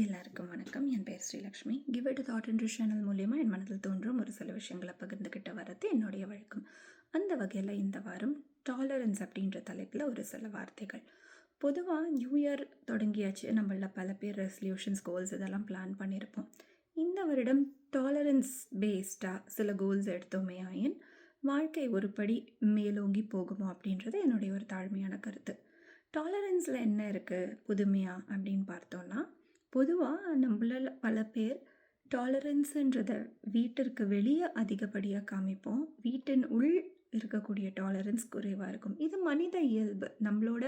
எல்லாருக்கும் வணக்கம். என் பேர் ஸ்ரீலக்ஷ்மி. கிவ் இட் தாட் என்ற சேனல் மூலியமாக என் மனதில் தோன்றும் ஒரு சில விஷயங்களை பகிர்ந்துக்கிட்ட வரது என்னுடைய வழக்கம். அந்த வகையில் இந்த வாரம் டாலரன்ஸ் அப்படின்ற தலைப்பில் ஒரு சில வார்த்தைகள். பொதுவாக நியூ இயர் தொடங்கியாச்சு, நம்மள பல பேர் ரெசல்யூஷன்ஸ், கோல்ஸ் இதெல்லாம் பிளான் பண்ணியிருப்போம். இந்த வருடம் டாலரன்ஸ் பேஸ்டாக சில கோல்ஸ் எடுத்தோமே ஆயின் வாழ்க்கை ஒரு படி மேலோங்கி போகுமோ அப்படின்றது என்னுடைய ஒரு தாழ்மையான கருத்து. டாலரன்ஸில் என்ன இருக்குது புதுமையாக அப்படின்னு பார்த்தோன்னா, பொதுவாக நம்மளால் பல பேர் டாலரன்ஸுன்றத வீட்டிற்கு வெளியே அதிகப்படியாக காமிப்போம். வீட்டின் உள் இருக்கக்கூடிய டாலரன்ஸ் குறைவாக இருக்கும். இது மனித இயல்பு. நம்மளோட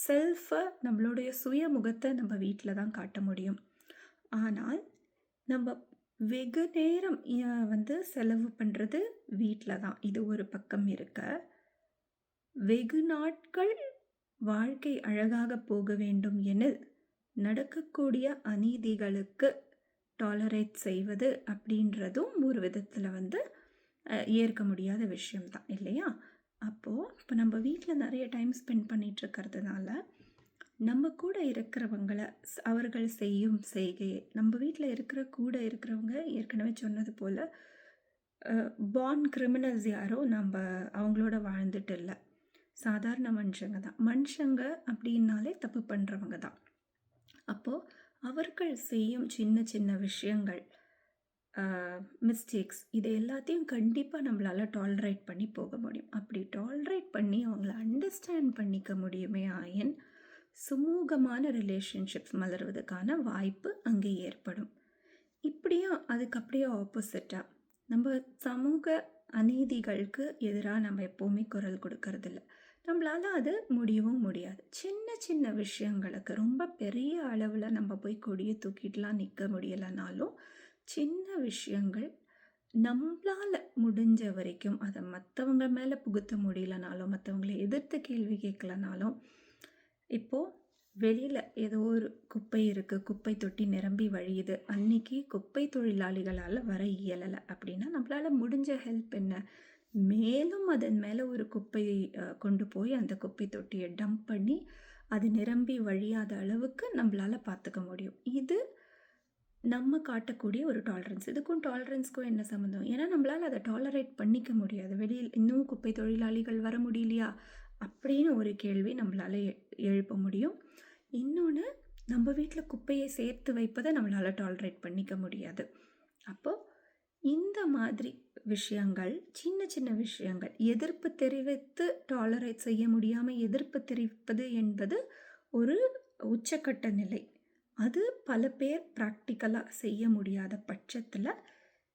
செல்ஃபை, நம்மளுடைய சுயமுகத்தை நம்ம வீட்டில் தான் காட்ட முடியும். ஆனால் நம்ம வெகு நேரம் செலவு பண்ணுறது வீட்டில் தான். இது ஒரு பக்கம் இருக்க, வெகு நாட்கள் வாழ்க்கை அழகாக போக வேண்டும் எனில் நடக்கக்கூடிய அநீதிகளுக்கு டாலரேட் செய்வது அப்படின்றதும் ஒரு விதத்தில் ஏற்க முடியாத விஷயம்தான் இல்லையா? அப்போது இப்போ நம்ம வீட்டில் நிறைய டைம் ஸ்பெண்ட் பண்ணிகிட்ருக்கிறதுனால நம்ம கூட இருக்கிறவங்களை, அவர்கள் செய்யும் செய்கையை, நம்ம வீட்டில் கூட இருக்கிறவங்க ஏற்கனவே சொன்னது போல் பார்ன் கிரிமினல்ஸ் யாரோ நம்ம அவங்களோட வாழ்ந்துட்டு இல்லை. சாதாரண மனுஷங்க தான். மனுஷங்க அப்படின்னாலே தப்பு பண்ணுறவங்க தான். அப்போது அவர்கள் செய்யும் சின்ன சின்ன விஷயங்கள், மிஸ்டேக்ஸ், இது எல்லாத்தையும் கண்டிப்பாக நம்மளால் டாலரேட் பண்ணி போக முடியும். அப்படி டாலரேட் பண்ணி அவங்கள அண்டர்ஸ்டாண்ட் பண்ணிக்க முடியுமே ஆயின் சுமூகமான ரிலேஷன்ஷிப்ஸ் மலர்வதற்கான வாய்ப்பு அங்கே ஏற்படும். இப்படியும் அதுக்கு அப்படியே ஆப்போசிட்டாக நம்ம சமூக அநீதிகளுக்கு எதிராக நம்ம எப்போவுமே குரல் கொடுக்கறதில்ல. நம்மளால் அது முடியவும் முடியாது. சின்ன சின்ன விஷயங்களுக்கு ரொம்ப பெரிய அளவில் நம்ம போய் கொடியை தூக்கிட்டுலாம் நிற்க முடியலைனாலும், சின்ன விஷயங்கள் நம்மளால் முடிஞ்ச வரைக்கும் அதை மற்றவங்க மேலே புகுத்த முடியலனாலும், மற்றவங்களை எதிர்த்து கேள்வி கேட்கலனாலும், இப்போது வெளியில் ஏதோ ஒரு குப்பை இருக்குது, குப்பை தொட்டி நிரம்பி வழியுது, அன்றைக்கி குப்பை தொழிலாளிகளால் வர இயலலை அப்படின்னா நம்மளால் முடிஞ்ச ஹெல்ப் என்ன? மேலும் அதன் மேலே ஒரு குப்பையை கொண்டு போய் அந்த குப்பை தொட்டியை டம்ப் பண்ணி அது நிரம்பி வழியாத அளவுக்கு நம்மளால் பார்த்துக்க முடியும். இது நம்ம காட்டக்கூடிய ஒரு டாலரன்ஸ். இதுக்கும் டாலரன்ஸ்க்கும் என்ன சம்மந்தம்? ஏன்னா நம்மளால் அதை டாலரேட் பண்ணிக்க முடியாது. வெளியில் இன்னும் குப்பை தொழிலாளிகள் வர முடியலையா அப்படின்னு ஒரு கேள்வி நம்மளால் எழுப்ப முடியும். இன்னொன்று, நம்ம வீட்டில் குப்பையை சேர்த்து வைப்பதை நம்மளால் டாலரேட் பண்ணிக்க முடியாது. அப்போது இந்த மாதிரி விஷயங்கள், சின்ன சின்ன விஷயங்கள், எதிர்ப்பு தெரிவித்து டாலரேட் செய்ய முடியாமல் எதிர்ப்பு தெரிவிப்பது என்பது ஒரு உச்சக்கட்ட நிலை. அது பல பேர் ப்ராக்டிக்கலாக செய்ய முடியாத பட்சத்தில்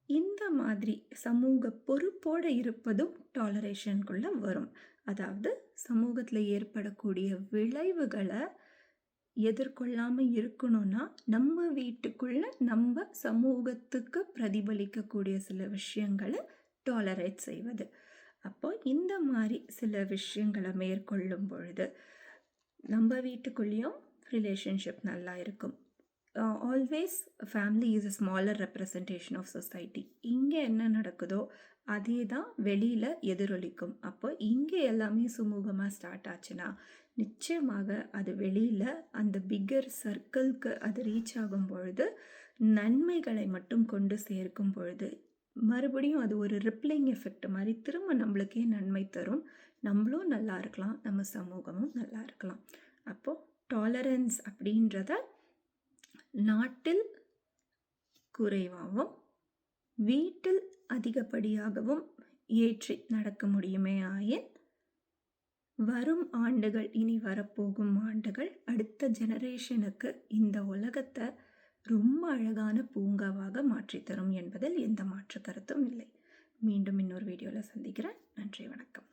இந்த மாதிரி சமூக பொறுப்போடு இருப்பதும் டாலரேஷனுக்குள்ளே வரும். அதாவது சமூகத்தில் ஏற்படக்கூடிய விளைவுகளை எதிர்கொள்ளாமல் இருக்கணும்னா நம்ம வீட்டுக்குள்ளே நம்ம சமூகத்துக்கு பிரதிபலிக்கக்கூடிய சில விஷயங்களை டாலரேட் செய்வது. அப்போ இந்த மாதிரி சில விஷயங்களை மேற்கொள்ளும் பொழுது நம்ம வீட்டுக்குள்ளேயும் ரிலேஷன்ஷிப் நல்லா இருக்கும். Always family is a smaller representation of society. இங்கே என்ன நடக்குதோ அதே தான் வெளியில் எதிரொலிக்கும். அப்போ இங்கே எல்லாமே சுமூகமாக ஸ்டார்ட் ஆச்சுன்னா நிச்சயமாக அது வெளியில் அந்த பிக்கர் சர்க்கிள்க்கு அது ரீச் ஆகும் பொழுது, நன்மைகளை மட்டும் கொண்டு சேர்க்கும் பொழுது மறுபடியும் அது ஒரு ரிப்ளைங் எஃபெக்ட் மாதிரி திரும்ப நம்மளுக்கே நன்மை தரும். நம்மளும் நல்லா இருக்கலாம், நம்ம சமூகமும் நல்லா இருக்கலாம். அப்போது டாலரன்ஸ் அப்படின்றத நாட்டில் குறைவாகவும் வீட்டில் அதிகப்படியாகவும் ஏற்றி நடக்க முடியுமே ஆயின் வரும் ஆண்டுகள், இனி வரப்போகும் ஆண்டுகள் அடுத்த ஜெனரேஷனுக்கு இந்த உலகத்தை ரொம்ப அழகான பூங்காவாக மாற்றித்தரும் என்பதில் எந்த மாற்று கருத்தும் இல்லை. மீண்டும் இன்னொரு வீடியோவில் சந்திக்கிறேன். நன்றி, வணக்கம்.